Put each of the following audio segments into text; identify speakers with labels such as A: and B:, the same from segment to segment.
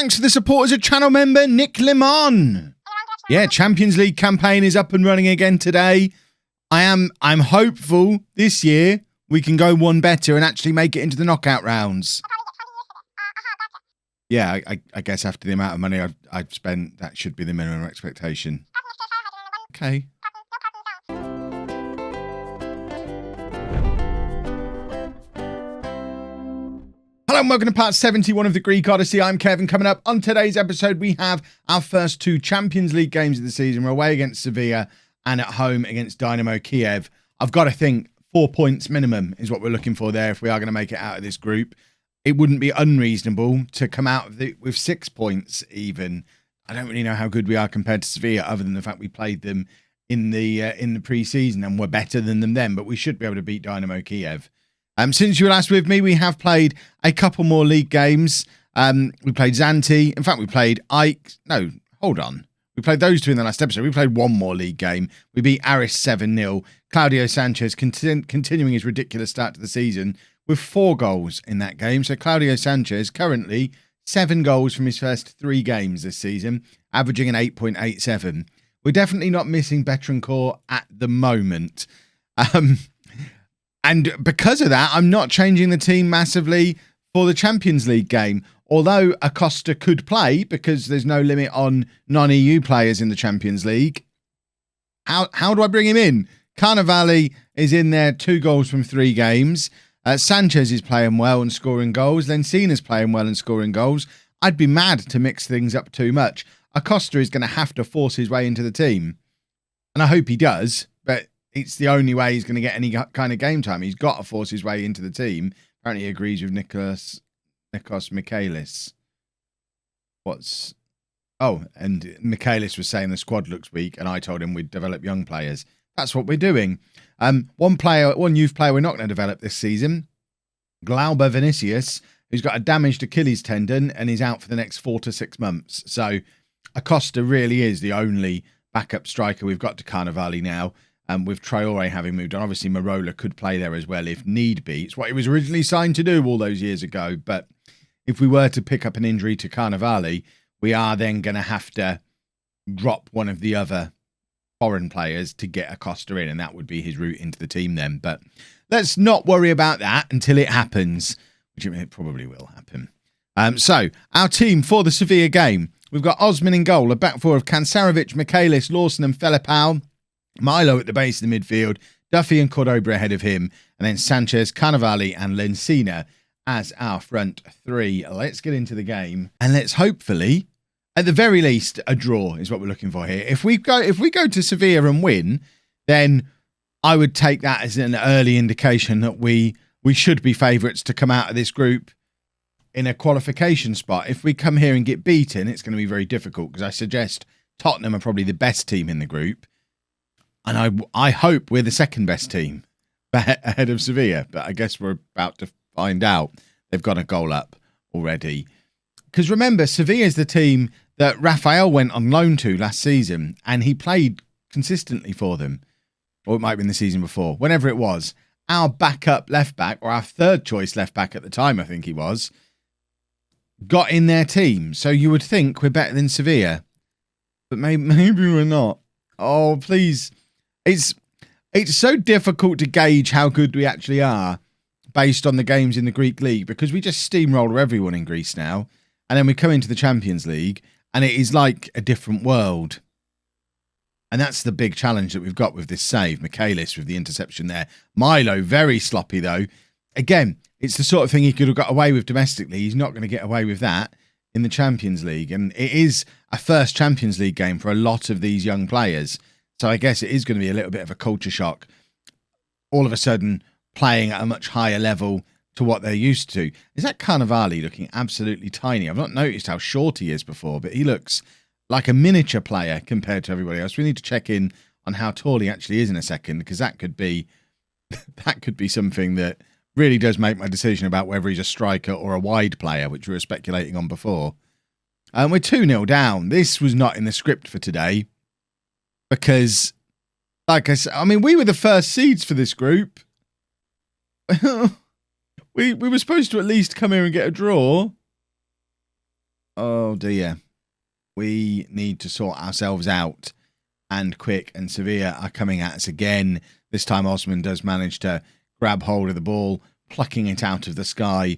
A: Thanks for the support as a channel member, Nick Limon. Yeah, Champions League campaign is up and running again today. I'm hopeful this year we can go one better and actually make it into the knockout rounds. Yeah, I guess after the amount of money I've spent, that should be the minimum expectation. Okay. Hello and welcome to part 71 of the Greek Odyssey. I'm Kevin. Coming up on today's episode, we have our first two Champions League games of the season. We're away against Sevilla and at home against Dynamo Kiev. I've got to think 4 points minimum is what we're looking for there if we are going to make it out of this group. It wouldn't be unreasonable to come out of it with 6 points even. I don't really know how good we are compared to Sevilla other than the fact we played them in the pre-season and we're better than them then, but we should be able to beat Dynamo Kiev. Since you were last with me, we have played a couple more league games. We played Zante. In fact, we played Ike. No, hold on. We played those two in the last episode. We played one more league game. We beat Aris 7-0. Claudio Sanchez continuing his ridiculous start to the season with 4 goals in that game. So Claudio Sanchez currently 7 goals from his first 3 games this season, averaging an 8.87. We're definitely not missing Betancourt at the moment. And because of that, I'm not changing the team massively for the Champions League game. Although Acosta could play because there's no limit on non-EU players in the Champions League. How do I bring him in? Carnevale is in there, 2 goals from 3 games. Sanchez is playing well and scoring goals. Lencina's playing well and scoring goals. I'd be mad to mix things up too much. Acosta is going to have to force his way into the team. And I hope he does, but it's the only way he's going to get any kind of game time. He's got to force his way into the team. Apparently he agrees with Nikos Michaelis. And Michaelis was saying the squad looks weak, and I told him we'd develop young players. That's what we're doing. One youth player we're not going to develop this season, Glauber Vinicius, who's got a damaged Achilles tendon and is out for the next 4 to 6 months. So Acosta really is the only backup striker we've got to Carnevale now. With Traore having moved on. Obviously, Marola could play there as well if need be. It's what he was originally signed to do all those years ago. But if we were to pick up an injury to Carnevale, we are then going to have to drop one of the other foreign players to get Acosta in, and that would be his route into the team then. But let's not worry about that until it happens, which it probably will happen. So, our team for the Sevilla game. We've got Osman in goal, a back four of Kansarovic, Michaelis, Lawson and Felipao. Milo at the base of the midfield, Duffy and Cordoba ahead of him, and then Sanchez, Carnevale and Lencina as our front 3. Let's get into the game, and let's hopefully, at the very least, a draw is what we're looking for here. If we go to Sevilla and win, then I would take that as an early indication that we should be favourites to come out of this group in a qualification spot. If we come here and get beaten, it's going to be very difficult because I suggest Tottenham are probably the best team in the group. And I hope we're the second best team ahead of Sevilla. But I guess we're about to find out. They've got a goal up already. Because remember, Sevilla is the team that Rafael went on loan to last season. And he played consistently for them. Or it might have been the season before. Whenever it was. Our backup left back, or our third choice left back at the time, I think he was, got in their team. So you would think we're better than Sevilla. But maybe we're not. Oh, please. It's so difficult to gauge how good we actually are based on the games in the Greek league because we just steamroller everyone in Greece now. And then we come into the Champions League and it is like a different world. And that's the big challenge that we've got with this save. Michaelis with the interception there. Milo, very sloppy though. Again, it's the sort of thing he could have got away with domestically. He's not going to get away with that in the Champions League. And it is a first Champions League game for a lot of these young players. So I guess it is going to be a little bit of a culture shock. All of a sudden, playing at a much higher level to what they're used to. Is that Carnevale looking absolutely tiny? I've not noticed how short he is before, but he looks like a miniature player compared to everybody else. We need to check in on how tall he actually is in a second, because that could be something that really does make my decision about whether he's a striker or a wide player, which we were speculating on before. We're 2-0 down. This was not in the script for today. Because, like I said, I mean, we were the first seeds for this group. we were supposed to at least come here and get a draw. Oh dear. We need to sort ourselves out, and quick, and Sevilla are coming at us again. This time Osman does manage to grab hold of the ball, plucking it out of the sky.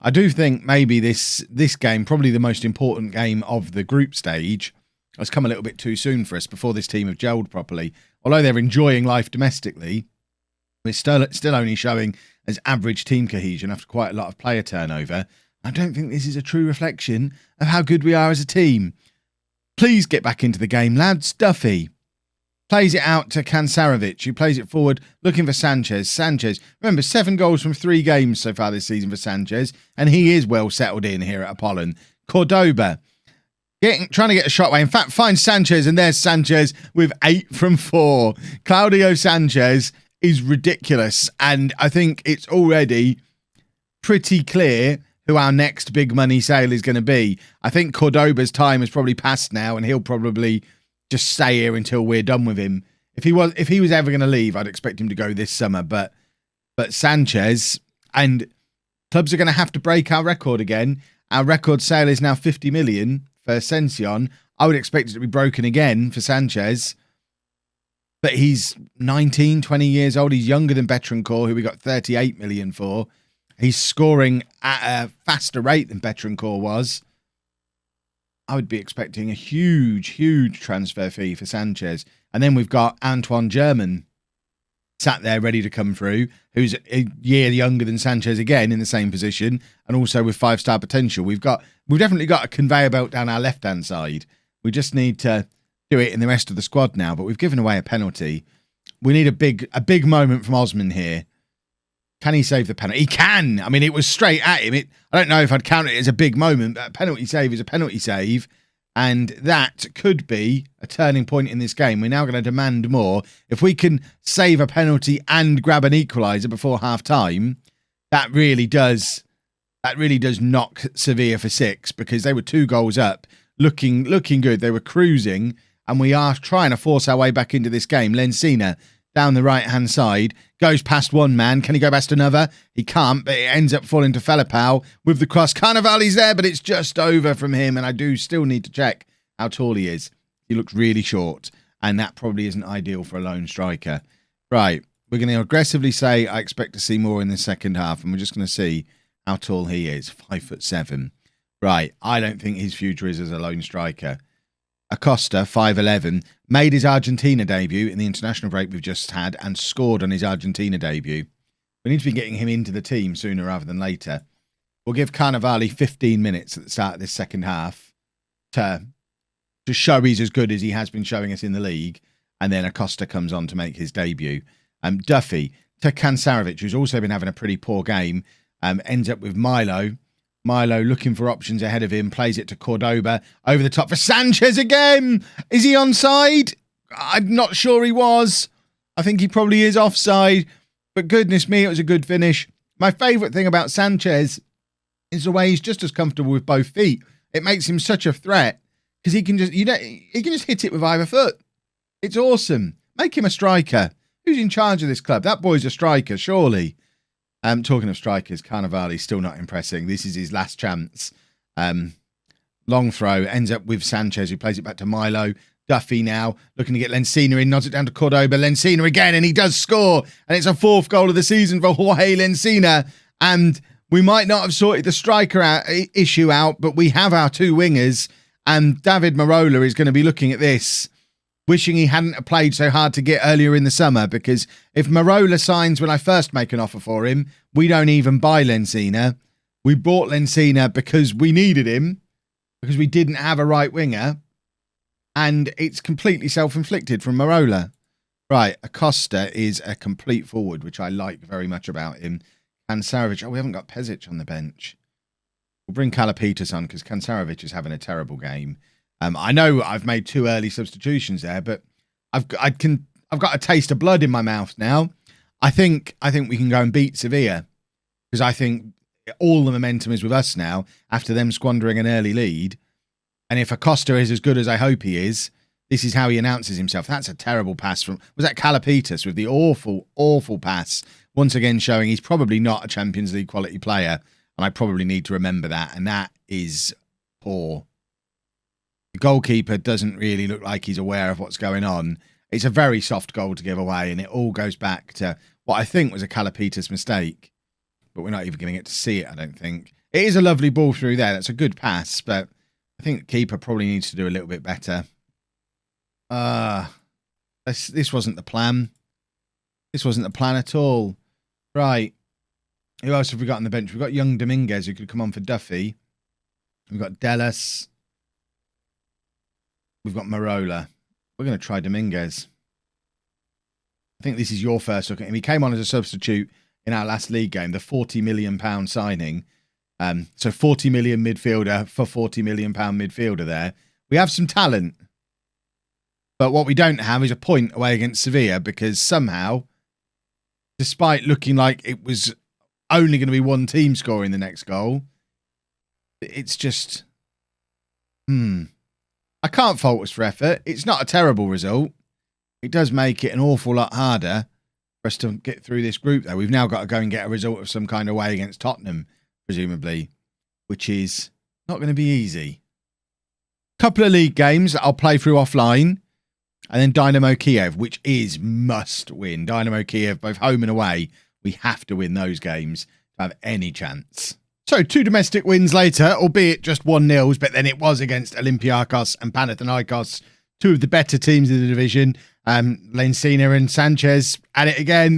A: I do think maybe this game, probably the most important game of the group stage, has come a little bit too soon for us before this team have gelled properly. Although they're enjoying life domestically, we're still only showing as average team cohesion after quite a lot of player turnover. I don't think this is a true reflection of how good we are as a team. Please get back into the game, lads. Duffy plays it out to Kansarovic, who plays it forward, looking for Sanchez. Sanchez, remember, 7 goals from 3 games so far this season for Sanchez, and he is well settled in here at Apollon. Cordoba, trying to get a shot away. In fact, finds Sanchez, and there's Sanchez with 8 from 4. Claudio Sanchez is ridiculous, and I think it's already pretty clear who our next big money sale is going to be. I think Cordoba's time has probably passed now, and he'll probably just stay here until we're done with him. If he was ever going to leave, I'd expect him to go this summer. But Sanchez, and clubs are going to have to break our record again. Our record sale is now 50 million for Ascension. I would expect it to be broken again for Sanchez. But he's 19, 20 years old. He's younger than Betancourt, who we got 38 million for. He's scoring at a faster rate than Betancourt was. I would be expecting a huge, huge transfer fee for Sanchez. And then we've got Antoine German sat there ready to come through, who's a year younger than Sanchez again in the same position, and also with 5-star potential. We've definitely got a conveyor belt down our left-hand side. We just need to do it in the rest of the squad now, but we've given away a penalty. We need a big moment from Osman here. Can he save the penalty? He can. I mean, it was straight at him. I don't know if I'd count it as a big moment, but a penalty save is a penalty save. And that could be a turning point in this game. We're now going to demand more. If we can save a penalty and grab an equaliser before half-time, that really does knock Sevilla for 6, because they were 2 goals up, looking good. They were cruising, and we are trying to force our way back into this game. Lensina down the right-hand side, goes past one man. Can he go past another? He can't, but it ends up falling to Felipao with the cross. Carnevali's there, but it's just over from him, and I do still need to check how tall he is. He looks really short, and that probably isn't ideal for a lone striker. Right, we're going to aggressively say I expect to see more in the second half, and we're just going to see how tall he is. 5'7". Right, I don't think his future is as a lone striker. Acosta, 5'11", made his Argentina debut in the international break we've just had and scored on his Argentina debut. We need to be getting him into the team sooner rather than later. We'll give Carnevali 15 minutes at the start of this second half to show he's as good as he has been showing us in the league, and then Acosta comes on to make his debut. Duffy to Kansarovic, who's also been having a pretty poor game, ends up with Milo. Milo looking for options ahead of him, plays it to Cordoba, over the top for Sanchez again. Is he onside? I'm not sure he was. I think he probably is offside, but goodness me, it was a good finish. My favourite thing about Sanchez is the way he's just as comfortable with both feet. It makes him such a threat, because he can just hit it with either foot. It's awesome. Make him a striker. Who's in charge of this club? That boy's a striker, surely. Talking of strikers, Carnevali's still not impressing. This is his last chance. Long throw, ends up with Sanchez, who plays it back to Milo. Duffy now, looking to get Lensina in, nods it down to Cordoba. Lensina again, and he does score. And it's a 4th goal of the season for Jorge Lensina. And we might not have sorted the striker issue out, but we have our 2 wingers. And David Marola is going to be looking at this, wishing he hadn't played so hard to get earlier in the summer, because if Marola signs when I first make an offer for him, we don't even buy Lensina. We bought Lensina because we needed him, because we didn't have a right winger, and it's completely self-inflicted from Marola. Right, Acosta is a complete forward, which I like very much about him. Kansarovic, we haven't got Pezic on the bench. We'll bring Kalapitas on, because Kansarovic is having a terrible game. I know I've made 2 early substitutions there, but I've got a taste of blood in my mouth now. I think we can go and beat Sevilla, because I think all the momentum is with us now after them squandering an early lead. And if Acosta is as good as I hope he is, this is how he announces himself. That's a terrible pass was that Kalapitas with the awful, awful pass. Once again showing he's probably not a Champions League quality player, and I probably need to remember that. And that is poor. The goalkeeper doesn't really look like he's aware of what's going on. It's a very soft goal to give away, and it all goes back to what I think was a Kalapitas mistake. But we're not even going to get to see it, I don't think. It is a lovely ball through there. That's a good pass, but I think the keeper probably needs to do a little bit better. This wasn't the plan. This wasn't the plan at all. Right. Who else have we got on the bench? We've got young Dominguez who could come on for Duffy. We've got Dellas. We've got Marola. We're going to try Dominguez. I think this is your first look at him. He came on as a substitute in our last league game, the £40 million signing. So 40 million midfielder for 40 million pound midfielder there. We have some talent. But what we don't have is a point away against Sevilla, because somehow, despite looking like it was only going to be one team scoring the next goal, it's just... I can't fault us for effort. It's not a terrible result. It does make it an awful lot harder for us to get through this group, though. We've now got to go and get a result of some kind of way against Tottenham, presumably, which is not going to be easy. Couple of league games that I'll play through offline, and then Dynamo Kiev, which is must win. Dynamo Kiev, both home and away. We have to win those games to have any chance. So 2 domestic wins later, albeit just 1-0, but then it was against Olympiacos and Panathinaikos, 2 of the better teams in the division. Lencina and Sanchez at it again.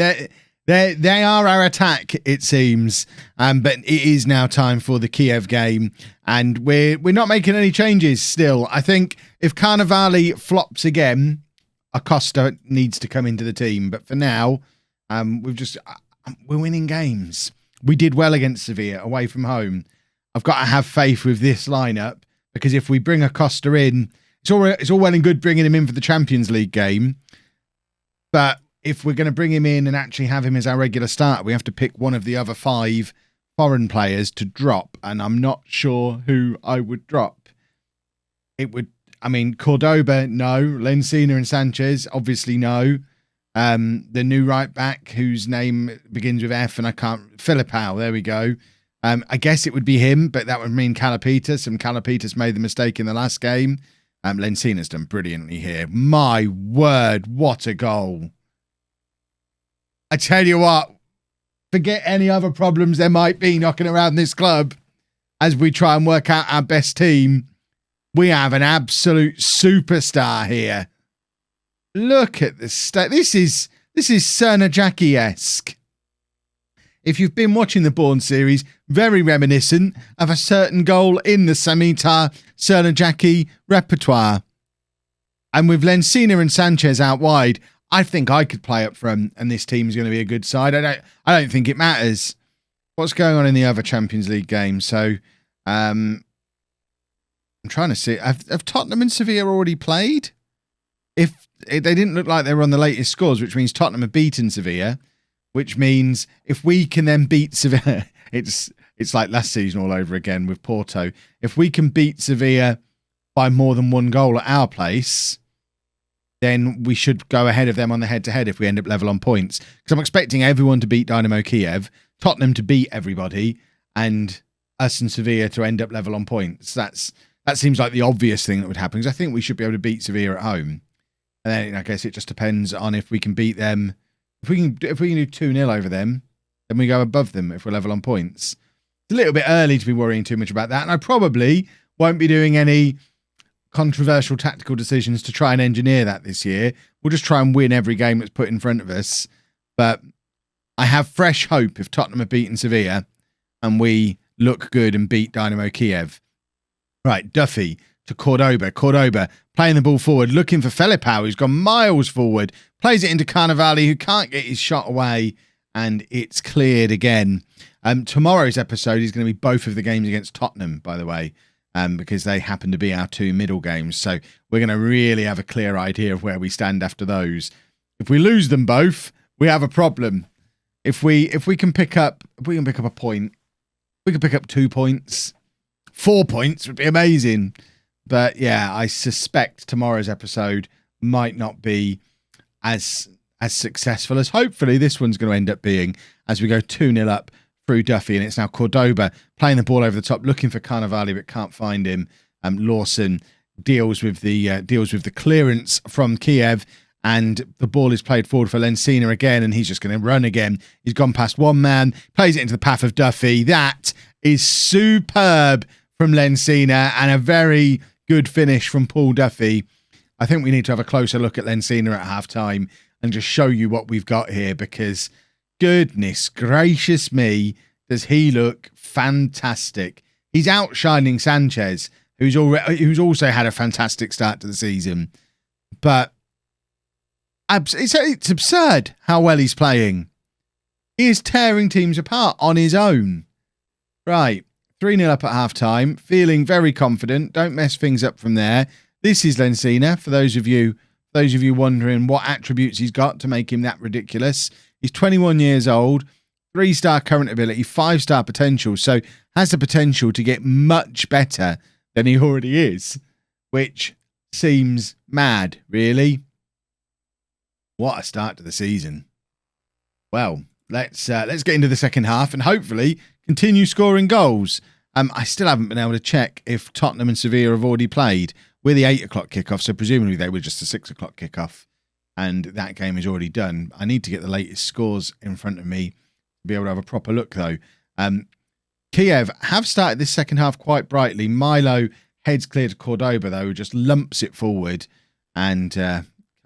A: They are our attack, it seems. But it is now time for the Kiev game, and we're not making any changes still. I think if Carnevali flops again, Acosta needs to come into the team. But for now, we're winning games. We did well against Sevilla away from home. I've got to have faith with this lineup, because if we bring Acosta in, it's all well and good bringing him in for the Champions League game, but if we're going to bring him in and actually have him as our regular starter, we have to pick one of the other 5 foreign players to drop, and I'm not sure who I would drop. Cordoba, no. Lencina and Sanchez, obviously no. The new right back, whose name begins with F and I can't... Filipao, there we go. I guess it would be him, but that would mean Kalapitas, and Kalapitas made the mistake in the last game. Lencina's done brilliantly here. My word, what a goal. I tell you what, forget any other problems there might be knocking around this club as we try and work out our best team. We have an absolute superstar here. Look at this stat. This is Cernajaki-esque. If you've been watching the Bourne series, very reminiscent of a certain goal in the Samitar Cernajaki repertoire. And with Lencina and Sanchez out wide, I think I could play up front, and this team is going to be a good side. I don't think it matters what's going on in the other Champions League games. So I'm trying to see. Have Tottenham and Sevilla already played? If they didn't look like they were on the latest scores, which means Tottenham have beaten Sevilla, which means if we can then beat Sevilla, it's like last season all over again with Porto. If we can beat Sevilla by more than 1 goal at our place, then we should go ahead of them on the head-to-head if we end up level on points. Because I'm expecting everyone to beat Dynamo Kiev, Tottenham to beat everybody, and us and Sevilla to end up level on points. That seems like the obvious thing that would happen, because I think we should be able to beat Sevilla at home. And then I guess it just depends on if we can beat them. If we can do 2-0 over them, then we go above them if we're level on points. It's a little bit early to be worrying too much about that, and I probably won't be doing any controversial tactical decisions to try and engineer that this year. We'll just try and win every game that's put in front of us. But I have fresh hope if Tottenham have beaten Sevilla and we look good and beat Dynamo Kiev. Right, Duffy to Cordoba. Cordoba playing the ball forward, looking for Filipao, who's gone miles forward. Plays it into Carnevali, who can't get his shot away, and it's cleared again. Tomorrow's episode is going to be both of the games against Tottenham, by the way, because they happen to be our 2 middle games. So we're going to really have a clear idea of where we stand after those. If we lose them both, we have a problem. If we can pick up a point, we can pick up 2 points. 4 points would be amazing. But yeah, I suspect tomorrow's episode might not be as successful as hopefully this one's going to end up being, as we go 2-0 up through Duffy, and it's now Cordoba playing the ball over the top, looking for Carnevali, but can't find him. Lawson deals with the clearance from Kiev, and the ball is played forward for Lensina again, and he's just going to run again. He's gone past one man, plays it into the path of Duffy. That is superb from Lensina, and a very good finish from Paul Duffy. I think we need to have a closer look at Lensina at half-time and just show you what we've got here, because goodness gracious me, does he look fantastic. He's outshining Sanchez, who's also had a fantastic start to the season. But it's absurd how well he's playing. He is tearing teams apart on his own. Right, 3-0 up at half-time, feeling very confident. Don't mess things up from there. This is Lensina, for those of you wondering what attributes he's got to make him that ridiculous. He's 21 years old, 3-star current ability, 5-star potential, so has the potential to get much better than he already is, which seems mad, really. What a start to the season. Well, let's get into the second half and hopefully continue scoring goals. I still haven't been able to check if Tottenham and Sevilla have already played. We're the 8 o'clock kickoff, so presumably they were just a 6 o'clock kickoff, and that game is already done. I need to get the latest scores in front of me to be able to have a proper look, though. Kiev have started this second half quite brightly. Milo heads clear to Cordoba, though, who just lumps it forward, and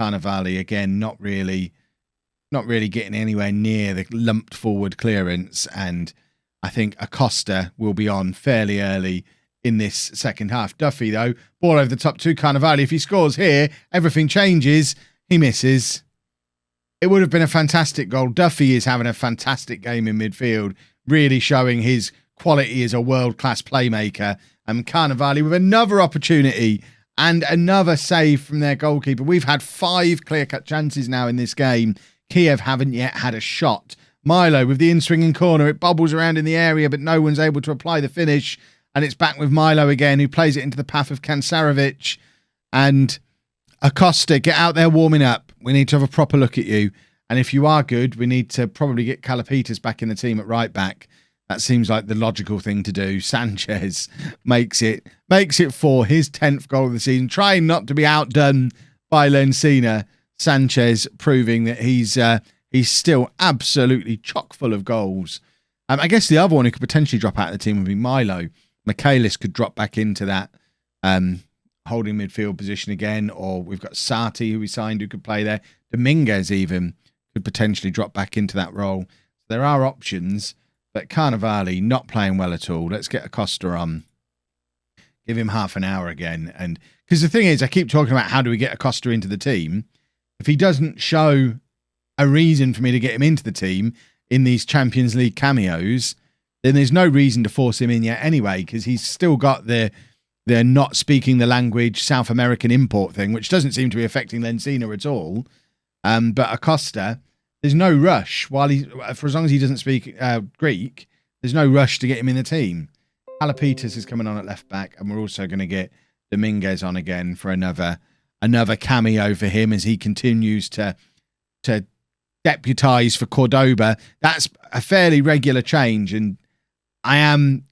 A: Carnevali again not really getting anywhere near the lumped forward clearance, and I think Acosta will be on fairly early in this second half. Duffy, though, ball over the top to Carnevali. If he scores here, everything changes. He misses. It would have been a fantastic goal. Duffy is having a fantastic game in midfield, really showing his quality as a world-class playmaker. And Carnevali with another opportunity and another save from their goalkeeper. We've had 5 clear-cut chances now in this game. Kiev haven't yet had a shot. Milo with the in-swinging corner. It bobbles around in the area, but no one's able to apply the finish. And it's back with Milo again, who plays it into the path of Kansarevic. And Acosta, get out there warming up. We need to have a proper look at you. And if you are good, we need to probably get Calapitas back in the team at right back. That seems like the logical thing to do. Sanchez makes it for his 10th goal of the season, trying not to be outdone by Lensina. Sanchez proving that he's still absolutely chock full of goals. I guess the other one who could potentially drop out of the team would be Milo. Michaelis could drop back into that holding midfield position again, or we've got Sati, who we signed, who could play there. Dominguez even could potentially drop back into that role. There are options, but Carnevali not playing well at all. Let's get Acosta on. Give him half an hour again. And because the thing is, I keep talking about how do we get Acosta into the team. If he doesn't show a reason for me to get him into the team in these Champions League cameos, then there's no reason to force him in yet anyway, because he's still got the not speaking the language South American import thing, which doesn't seem to be affecting Lensina at all. But Acosta, there's no rush. For as long as he doesn't speak Greek, there's no rush to get him in the team. Calapitas is coming on at left back, and we're also going to get Dominguez on again for another cameo for him as he continues to deputise for Cordoba. That's a fairly regular change, and I am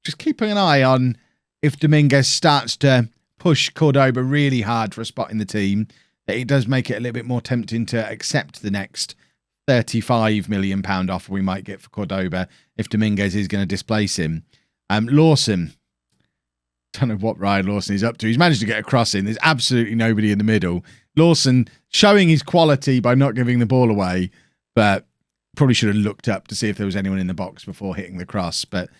A: just keeping an eye on if Dominguez starts to push Cordoba really hard for a spot in the team, that it does make it a little bit more tempting to accept the next £35 million offer we might get for Cordoba if Dominguez is going to displace him. Lawson. Don't know what Ryan Lawson is up to. He's managed to get a cross in. There's absolutely nobody in the middle. Lawson showing his quality by not giving the ball away, but probably should have looked up to see if there was anyone in the box before hitting the cross. But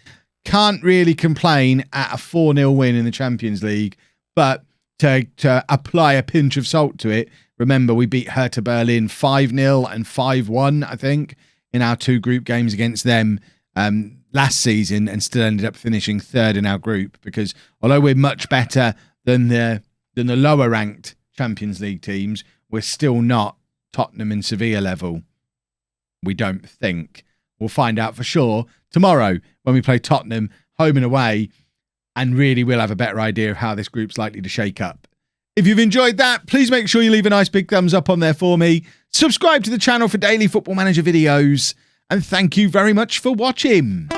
A: can't really complain at a 4-0 win in the Champions League. But to apply a pinch of salt to it, remember we beat Hertha Berlin 5-0 and 5-1, I think, in our 2 group games against them last season, and still ended up finishing 3rd in our group, because although we're much better than the lower ranked Champions League teams, we're still not Tottenham and Sevilla level. We don't think. We'll find out for sure tomorrow when we play Tottenham home and away, and really we'll have a better idea of how this group's likely to shake up. If you've enjoyed that, please make sure you leave a nice big thumbs up on there for me. Subscribe to the channel for daily Football Manager videos. and thank you very much for watching.